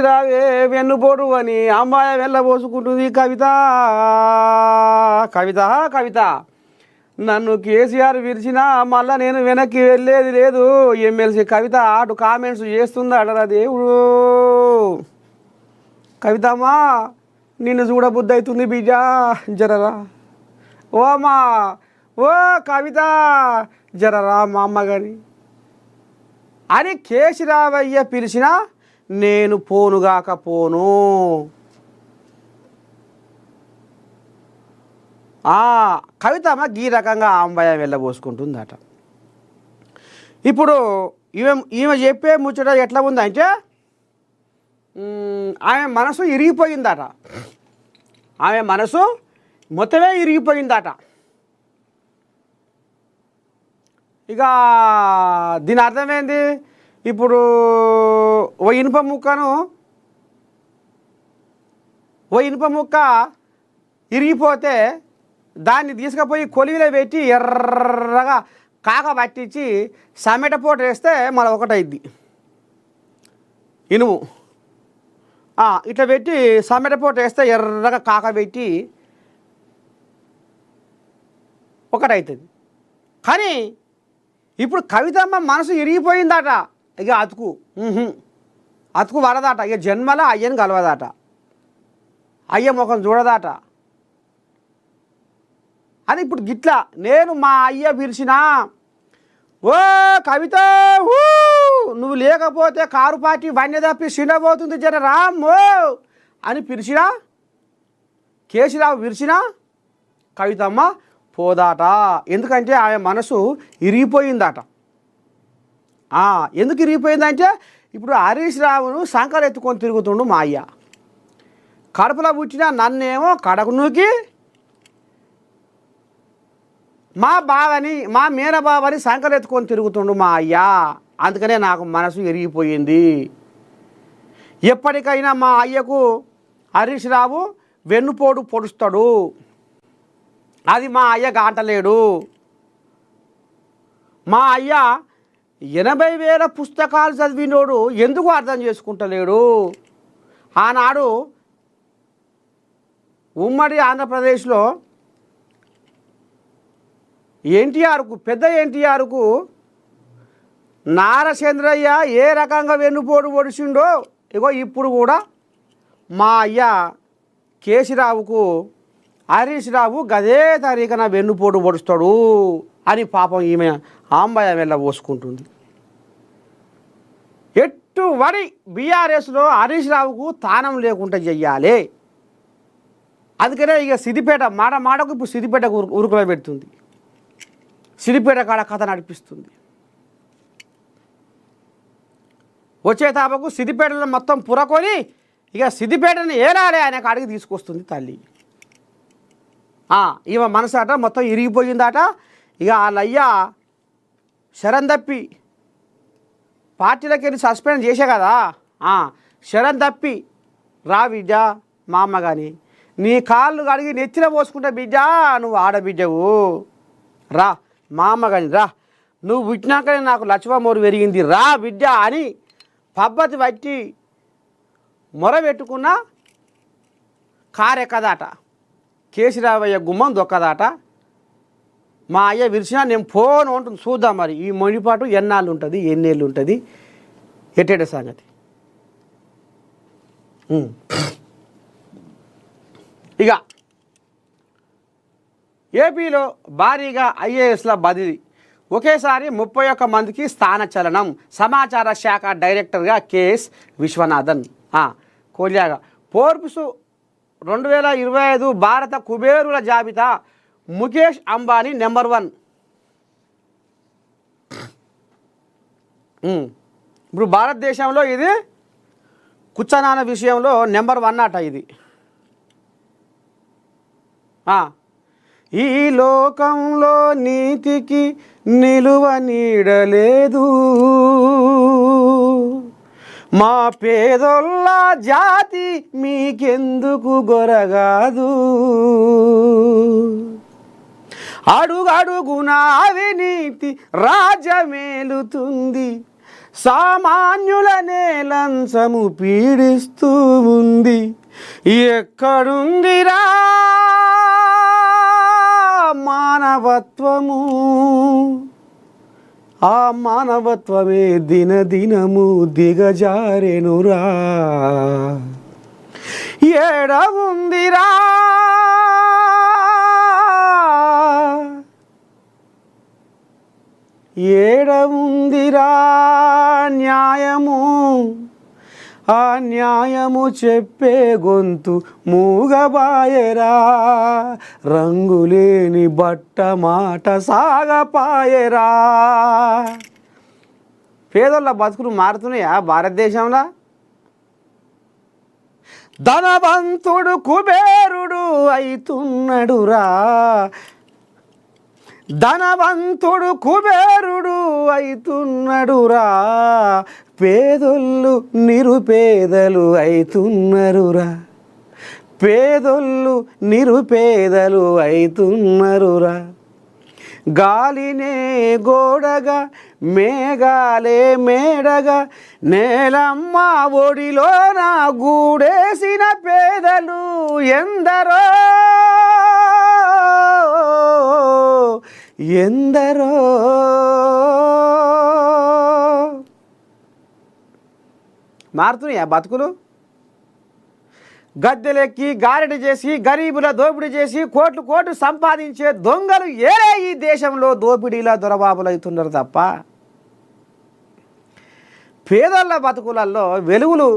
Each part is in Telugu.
రావే వెన్నుపోటు అని అమ్మాయి వెళ్ళబోసుకుంటుంది కవిత. కవిత కవిత నన్ను కేసీఆర్ విరిచినా మళ్ళా నేను వెనక్కి వెళ్ళేది లేదు. ఎమ్మెల్సీ కవిత అటు కామెంట్స్ చేస్తుందట దేవుడు. కవితమ్మా నిన్ను చూడబుద్ధి అవుతుంది బిడ్డ, జరరా ఓ అమ్మా, ఓ కవిత జరరా మా అమ్మ గాని అని కేసీరావయ్య పిలిచినా నేను పోనుగాక పోను. కవితమ్మ ఈ రకంగా ఆంబయ వెళ్ళబోసుకుంటుందట. ఇప్పుడు ఈమె చెప్పే ముచ్చట ఎట్లా ఉందంటే ఆమె మనసు ఇరిగిపోయిందట. ఆమె మనసు మొత్తమే ఇరిగిపోయిందట. ఇక దీని అర్థమైంది. ఇప్పుడు ఓ ఇనుప ముక్క ఇరిగిపోతే దాన్ని తీసుకుపోయి కొలివిలో పెట్టి ఎర్రగా కాక పట్టించి సమెట పోటు వేస్తే మళ్ళీ ఒకటైద్ది ఇనుము. ఇట్లా పెట్టి సమెట పోటు వేస్తే ఎర్రగా కాక పెట్టి ఒకటవుతుంది. కానీ ఇప్పుడు కవితమ్మ మనసు ఇరిగిపోయిందట. ఇక అతుకు పడదాట. ఇక జన్మల అయ్యని కలవదాట, అయ్య ముఖం చూడదాట. అని ఇప్పుడు గిట్లా నేను మా అయ్య పిలిచినా, ఓ కవిత నువ్వు లేకపోతే కారు పార్టీ వన్య తప్పి సినబోతుంది జర రామ్మో అని పిలిచినా, కేసీరావు పిలిచినా కవితమ్మ పోదాట. ఎందుకంటే ఆమె మనసు ఇరిగిపోయిందట. ఎందుకు ఇరిగిపోయిందంటే ఇప్పుడు హరీష్ రావును సంకలు ఎత్తుకొని తిరుగుతుండు మా అయ్య. కడుపులో పుట్టిన నన్నేమో కడకు నూకి మా బావని మా మేనబావని సంకలు ఎత్తుకొని తిరుగుతుండు మా అయ్య. అందుకనే నాకు మనసు ఇరిగిపోయింది. ఎప్పటికైనా మా అయ్యకు హరీష్ రావు వెన్నుపోటు పొడుస్తాడు. అది మా అయ్య గాంటలేడు. మా అయ్య 80,000 పుస్తకాలు చదివినోడు ఎందుకు అర్థం చేసుకుంటలేడు? ఆనాడు ఉమ్మడి ఆంధ్రప్రదేశ్లో పెద్ద ఎన్టీఆర్కు నారచంద్రయ్య ఏ రకంగా వెన్నుపోటు పొడిచిండో ఇగో ఇప్పుడు కూడా మా అయ్య కేసీరావుకు హరీష్ రావు గదే తరీకన వెన్నుపోటు పొడుస్తాడు అని పాపం ఈమె ఆంబయ వెళ్ళబోసుకుంటుంది. ఎట్టుబడి బీఆర్ఎస్లో హరీష్ రావుకు తానం లేకుండా చెయ్యాలి. అందుకనే ఇక సిద్దిపేట మాటకు ఇప్పుడు సిద్దిపేట ఉరుకులో పెడుతుంది. సిద్దిపేట కాడ కథ నడిపిస్తుంది. వచ్చే తాపకు సిద్దిపేటలో మొత్తం పురకొని ఇక సిద్దిపేటని ఏరాలే అనే కాడికి తీసుకొస్తుంది తల్లి. ఈమె మనసాట మొత్తం ఇరిగిపోయిందట. ఇక వాళ్ళయ్య శరణ్ తప్పి పార్టీలోకి వెళ్ళి సస్పెండ్ చేసే కదా, శరణ్ తప్పి రా బిడ్డ మా అమ్మ కానీ నీ కాళ్ళు కడిగి నెత్తిన పోసుకుంటా బిడ్డ, నువ్వు ఆడబిడ్డవు రా మా అమ్మ కానీ రా, నువ్వు పుట్టినాకనే నాకు లక్ష్మమోరు పెరిగింది రా బిడ్డ అని పబ్బతి బట్టి మొరబెట్టుకున్న కారెక్కదాట. కేసీరావయ్య గుమ్మం దొక్కదాట. మా అయ్య విరిచినా నేను ఫోన్ ఉంటుంది చూద్దాం మరి ఈ మొండిపాటు ఎన్నాళ్ళు ఉంటుంది ఎన్నేళ్ళు ఉంటుంది ఎట్టేట సంగతి. ఇక ఏపీలో భారీగా ఐఏఎస్ల బదిలీ, ఒకేసారి 31 మందికి స్థానచలనం. సమాచార శాఖ డైరెక్టర్గా కేఎస్ విశ్వనాథన్. కోల్యాగా ఫోర్బ్స్ 2025 భారత కుబేరుల జాబితా ముఖేష్ అంబానీ నెంబర్ 1. ఇప్పుడు భారతదేశంలో ఇది కుచ్చనాన విషయంలో నెంబర్ 1 అట ఇది. ఈ లోకంలో నీతికి నిలువ నీడలేదు, మా పేదొల్ల జాతి మీకెందుకు గొరగాదు, అడుగడుగున అవినీతి రాజ్యమేలుతుంది, సామాన్యులనే లంచము పీడిస్తూ ఉంది. ఎక్కడుందిరా మానవత్వము? ఆ మానవత్వమే దినదినము దిగజారెనురా. ఏడవుందిరా ఏడవుందిరా న్యాయము? ఆ న్యాయము చెప్పే గొంతు మూగబాయరా. రంగులేని బట్ట మాట సాగపాయరా. పేదోళ్ళ బతుకులు మారుతున్నాయా భారతదేశంలో? ధనవంతుడు కుబేరుడు అయితున్నడురా. ధనవంతుడు కుబేరుడు అయితున్నడురా. పేదోళ్ళు నిరుపేదలు అయితున్నరురా. పేదోళ్ళు నిరుపేదలు అయితున్నరురా. గాలినే గోడగా మేఘాలే మేడగా నేలమ్మ ఒడిలో నా గూడేసిన పేదలు ఎందరో ఎందరో. మారుతున్నాయా బతుకులు? గద్దెలెక్కి గారెడి చేసి గరీబుల దోపిడీ చేసి కోట్లు కోట్లు సంపాదించే దొంగలు ఏరే ఈ దేశంలో దోపిడీల దొరబాబులు అవుతున్నారు తప్ప పేదల బతుకులలో వెలుగులు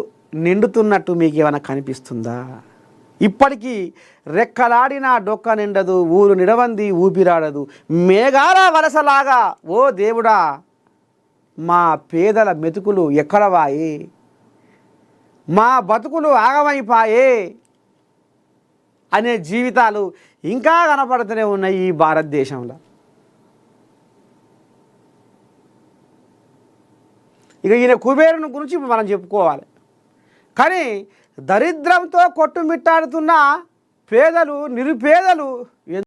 నిండుతున్నట్టు మీకు ఏమైనా కనిపిస్తుందా? ఇప్పటికీ రెక్కలాడిన డొక్క నిండదు, ఊరు నిడవంది ఊపిరాడదు, మేఘాల వలసలాగా ఓ దేవుడా మా పేదల మెతుకులు ఎక్కడవాయి? మా బతుకులు ఆగమైపాయే అనే జీవితాలు ఇంకా కనపడుతూనే ఉన్నాయి ఈ భారతదేశంలో. ఇక ఈయన కుబేరుని గురించి మనం చెప్పుకోవాలి. కానీ దరిద్రంతో కొట్టుమిట్టాడుతున్న పేదలు నిరుపేదలు